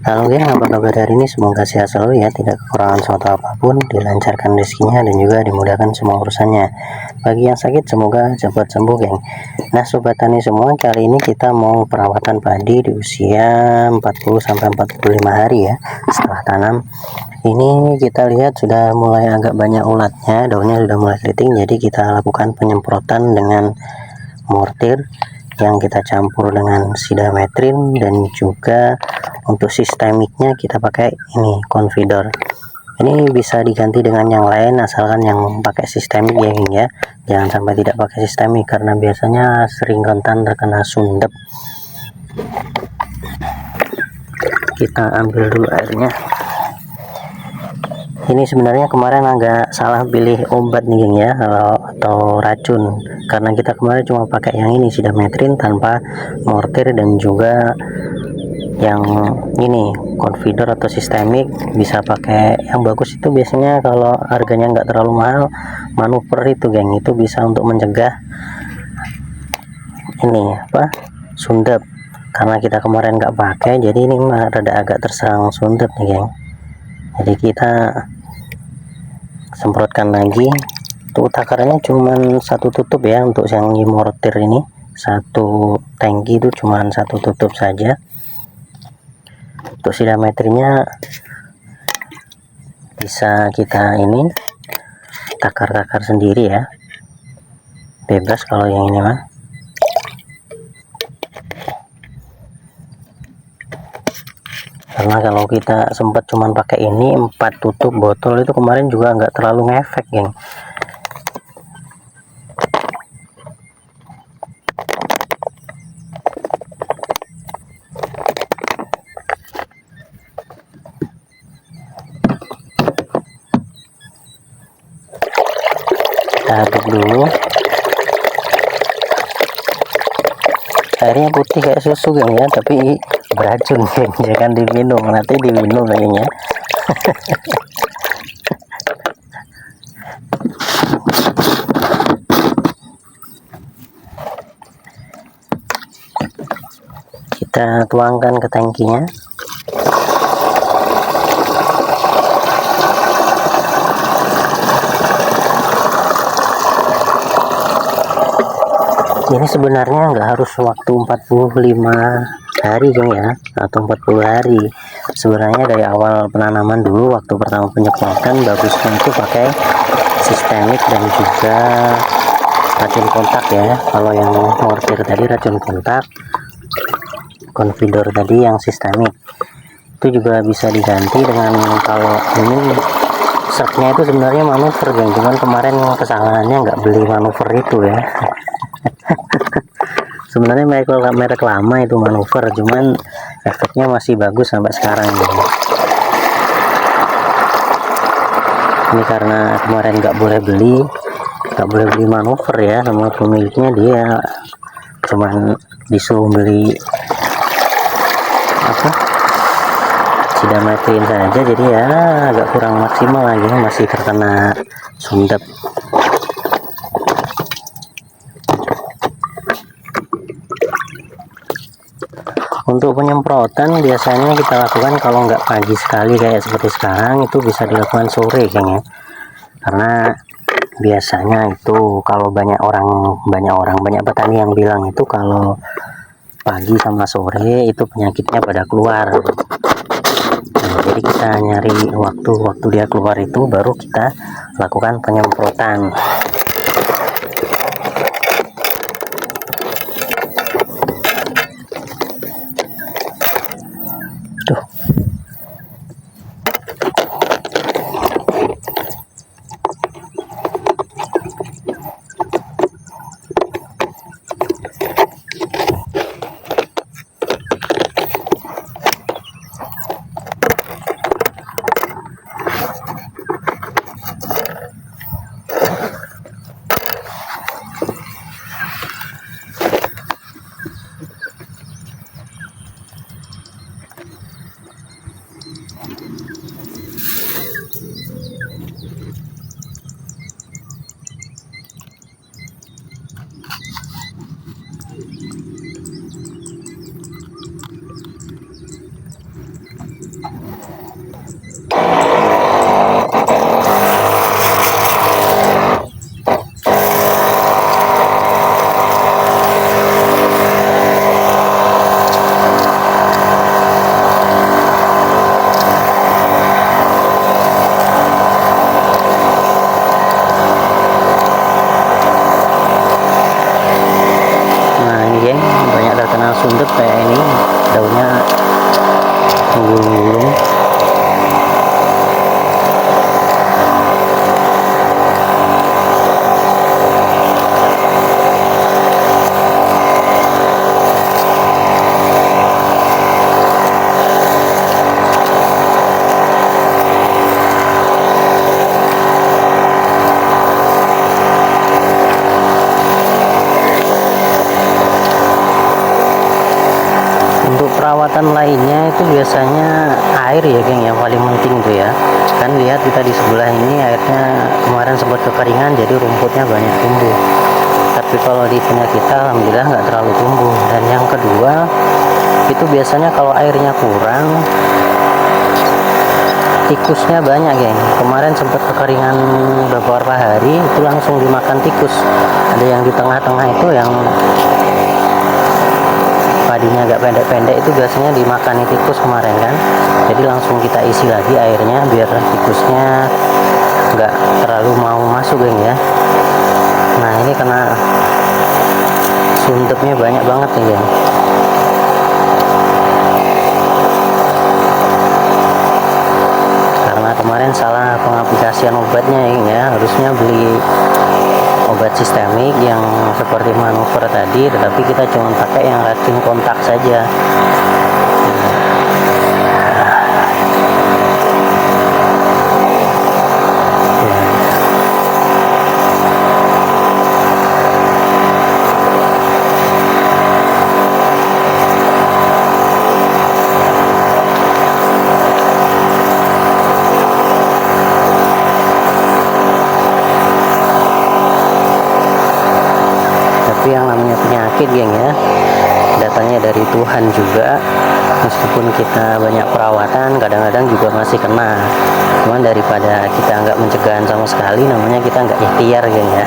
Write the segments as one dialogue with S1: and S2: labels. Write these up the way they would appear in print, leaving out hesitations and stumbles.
S1: Halo geng, apa kabar hari ini? Semoga sehat selalu ya, tidak kekurangan suatu apapun, dilancarkan rezekinya dan juga dimudahkan semua urusannya. Bagi yang sakit semoga cepat sembuh geng. Nah sobat tani semua, kali ini kita mau perawatan padi di usia 40-45 hari ya setelah tanam. Ini kita lihat sudah mulai agak banyak ulatnya, daunnya sudah mulai keriting, jadi kita lakukan penyemprotan dengan mortir yang kita campur dengan sidametrin, dan juga untuk sistemiknya kita pakai ini Confidor. Ini bisa diganti dengan yang lain asalkan yang pakai sistemik ya geng ya, jangan sampai tidak pakai sistemik karena biasanya sering rentan terkena sundep. Kita ambil dulu airnya. Ini sebenarnya kemarin agak salah pilih obat nih geng ya, atau racun, karena kita kemarin cuma pakai yang ini sidametrin tanpa mortir, dan juga yang ini Confidor atau sistemik bisa pakai yang bagus itu biasanya kalau harganya nggak terlalu mahal, manuver itu geng, itu bisa untuk mencegah ini apa sundep. Karena kita kemarin nggak pakai, jadi ini rada agak terserang sundep nih geng, jadi kita semprotkan lagi. Untuk takarannya cuman satu tutup ya, untuk yang mortir ini satu tangki itu cuman satu tutup saja. Untuk sidametrinya bisa kita ini takar-takar sendiri ya, bebas kalau yang ini mah. Karena kalau kita sempat cuman pakai ini 4 tutup botol itu kemarin juga nggak terlalu ngefek geng. Kita aduk dulu. Airnya putih kayak susu geng ya, tapi beracun geng, jangan diminum, nanti diminum kayaknya. Kita tuangkan ke tangkinya. Ini sebenarnya nggak harus waktu 45 hari geng ya, atau 40 hari. Sebenarnya dari awal penanaman dulu, waktu pertama penyemprotan bagusnya itu pakai sistemik dan juga racun kontak ya. Kalau yang mortir tadi racun kontak, Confidor tadi yang sistemik. Itu juga bisa diganti dengan, kalau ini setnya itu sebenarnya manuver geng, cuman kemarin kesalahannya nggak beli manuver itu ya. Sebenarnya merek lama itu manuver, cuman efeknya masih bagus sampai sekarang gitu. Ini karena kemarin nggak boleh beli manuver ya sama pemiliknya, dia cuman disuruh beli apa sidametrin saja, jadi ya agak kurang maksimal lagi, masih terkena sundep. Untuk penyemprotan biasanya kita lakukan kalau nggak pagi sekali kayak seperti sekarang, itu bisa dilakukan sore geng ya, karena biasanya itu kalau banyak petani yang bilang itu kalau pagi sama sore itu penyakitnya pada keluar. Nah, jadi kita nyari waktu dia keluar itu baru kita lakukan penyemprotan. sundut kayak ini, daunnya menggulung-gulung. Perawatan lainnya itu biasanya air ya geng, yang paling penting tuh ya. Kan lihat kita di sebelah ini airnya kemarin sempat kekeringan, jadi rumputnya banyak tumbuh. Tapi kalau di punya kita alhamdulillah nggak terlalu tumbuh. Dan yang kedua itu biasanya kalau airnya kurang, tikusnya banyak geng. Kemarin sempat kekeringan beberapa hari, itu langsung dimakan tikus. Ada yang di tengah-tengah itu yang padinya agak pendek-pendek, itu biasanya dimakan tikus kemarin kan. Jadi langsung kita isi lagi airnya biar tikusnya nggak terlalu mau masuk geng ya. Nah ini kena suntepnya banyak banget nih geng. Karena kemarin salah pengaplikasian obatnya ya, harusnya beli obat sistemik yang seperti manuver tadi, tetapi kita cuma pakai yang racun kontak saja. Tapi yang namanya penyakit geng ya, datangnya dari Tuhan juga. Meskipun kita banyak perawatan, kadang-kadang juga masih kena. Cuman daripada kita nggak mencegahan sama sekali, namanya kita nggak ikhtiar geng ya.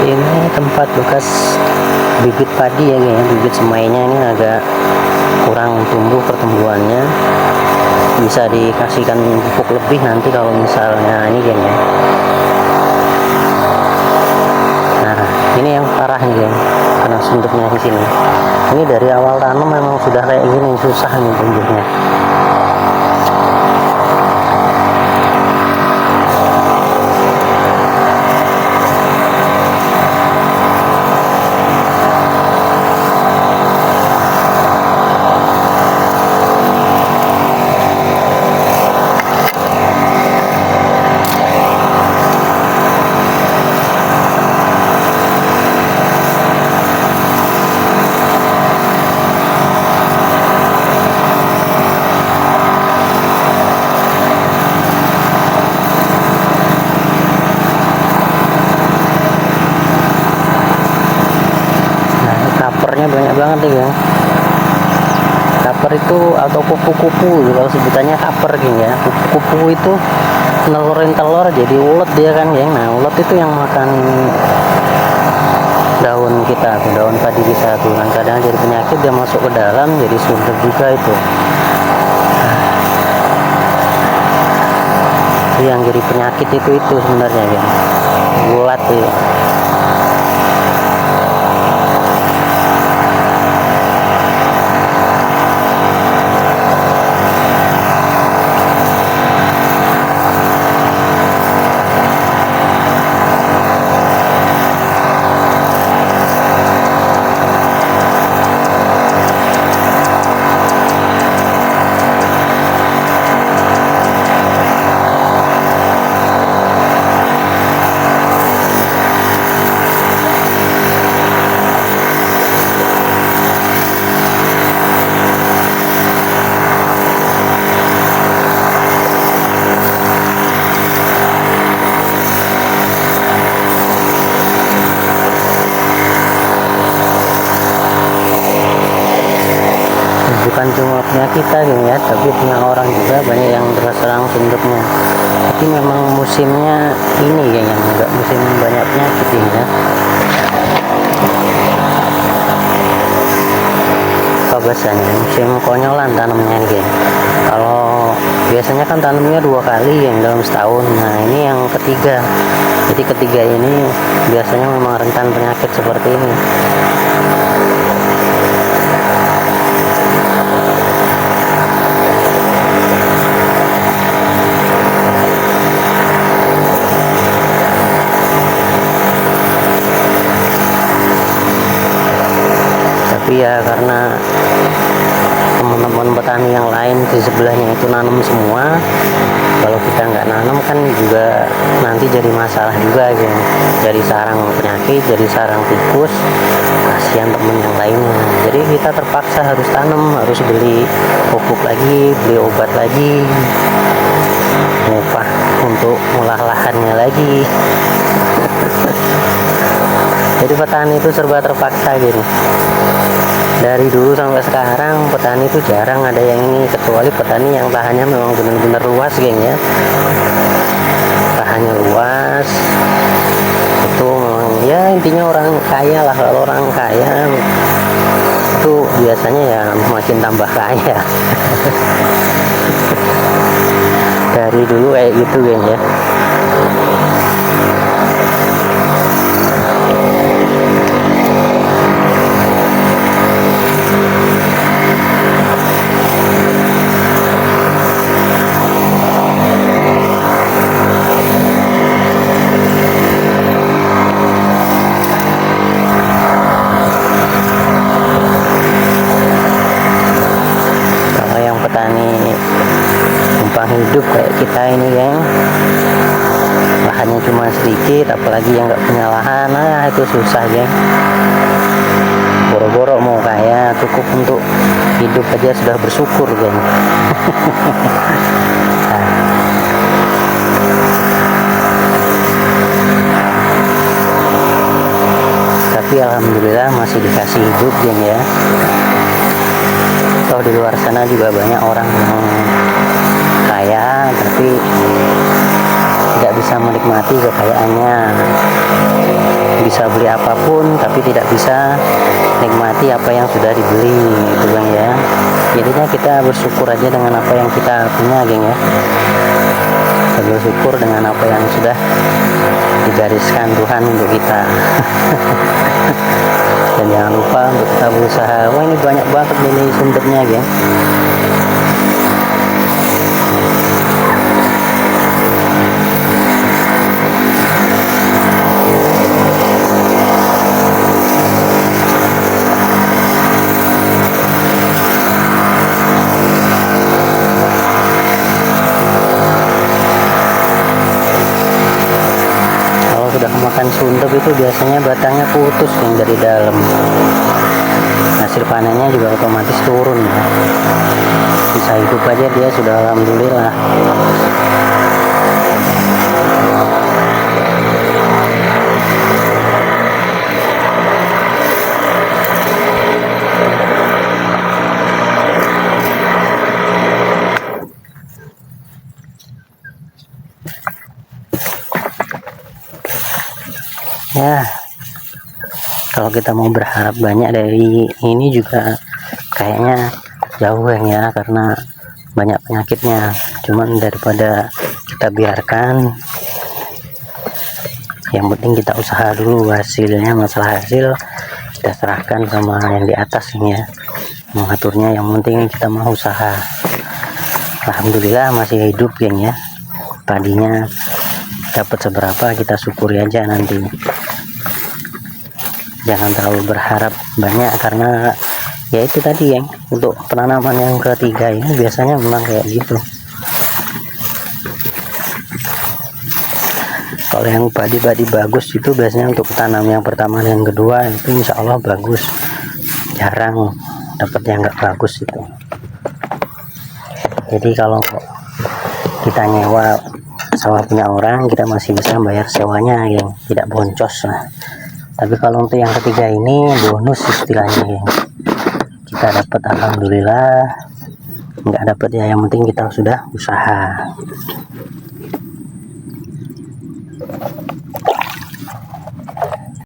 S1: Ini tempat bekas bibit padi ya geng, bibit semainya ini agak kurang tumbuh pertumbuhannya, bisa dikasihkan pupuk lebih nanti kalau misalnya ini geng ya. Nah ini yang parah nih geng, kena sundutnya di sini. Ini dari awal tanam memang sudah kayak gini, susah nih tumbuhnya. Banyak banget nih ya. Kaper itu atau kupu-kupu kalau sebutannya kaper geng ya. Kupu-kupu itu nelurin telur jadi ulet dia kan geng. Nah ulet itu yang makan daun kita tuh, daun padi kita tuh. Nah kadang jadi penyakit, dia masuk ke dalam jadi sundet juga itu. Yang jadi penyakit itu sebenarnya geng, ulat tuh. bukan cuma punya kita geng ya, tapi punya orang juga banyak yang terserang sundepnya. Tapi memang musimnya ini geng, yang enggak musim banyak penyakit ini ya. Biasanya musim konyolan tanamnya nih geng. Kalau biasanya kan tanamnya 2 kali yang dalam setahun, nah ini yang ketiga. Jadi ketiga ini biasanya memang rentan penyakit seperti ini. Ya karena teman-teman petani yang lain di sebelahnya itu nanam semua, kalau kita nggak nanam kan juga nanti jadi masalah juga ya, jadi sarang penyakit, jadi sarang tikus, kasihan temen yang lainnya. Jadi kita terpaksa harus tanam, harus beli pupuk lagi, beli obat lagi, ngupah untuk ngolah lahannya lagi. Jadi petani itu serba terpaksa gini. Dari dulu sampai sekarang petani itu jarang ada yang ini, kecuali petani yang lahannya memang benar-benar luas geng ya. Lahannya luas itu memang ya intinya orang kaya lah. Kalau orang kaya itu biasanya ya makin tambah kaya. Dari dulu kayak gitu geng ya. Hidup kayak kita ini yang lahannya cuma sedikit, apalagi yang nggak punya lahan, nah itu susah ya. Boro-boro mau kaya, cukup untuk hidup aja sudah bersyukur geng. Tapi alhamdulillah masih dikasih hidup geng ya. Toh di luar sana juga banyak orang yang kaya tapi tidak bisa menikmati kekayaannya, bisa beli apapun tapi tidak bisa nikmati apa yang sudah dibeli gitu bang ya. Jadinya kita bersyukur aja dengan apa yang kita punya geng ya. Kita bersyukur dengan apa yang sudah digariskan Tuhan untuk kita. Dan jangan lupa untuk kita berusaha. Wah ini banyak banget ini sumbernya geng. Makan sundep itu biasanya batangnya putus yang dari dalam, hasil panennya juga otomatis turun ya. Bisa hidup aja dia sudah alhamdulillah. Ya, kalau kita mau berharap banyak dari ini juga kayaknya jauh ya, karena banyak penyakitnya. Cuman daripada kita biarkan, yang penting kita usaha dulu. Hasilnya, masalah hasil kita serahkan sama yang di atas ini ya, mengaturnya. Yang penting kita mau usaha. Alhamdulillah masih hidup geng ya. Padinya dapat seberapa kita syukuri aja nanti. Jangan terlalu berharap banyak, karena ya itu tadi yang untuk penanaman yang ketiga ini biasanya memang kayak gitu. Kalau yang padi-padi bagus itu biasanya untuk tanam yang pertama dan yang kedua itu insya Allah bagus. Jarang dapat yang nggak bagus itu. Jadi kalau kita nyewa sawah punya orang, kita masih bisa bayar sewanya yang tidak boncos lah. Tapi kalau untuk yang ketiga ini bonus istilahnya ya. kita dapat alhamdulillah, nggak dapat ya yang penting kita sudah usaha.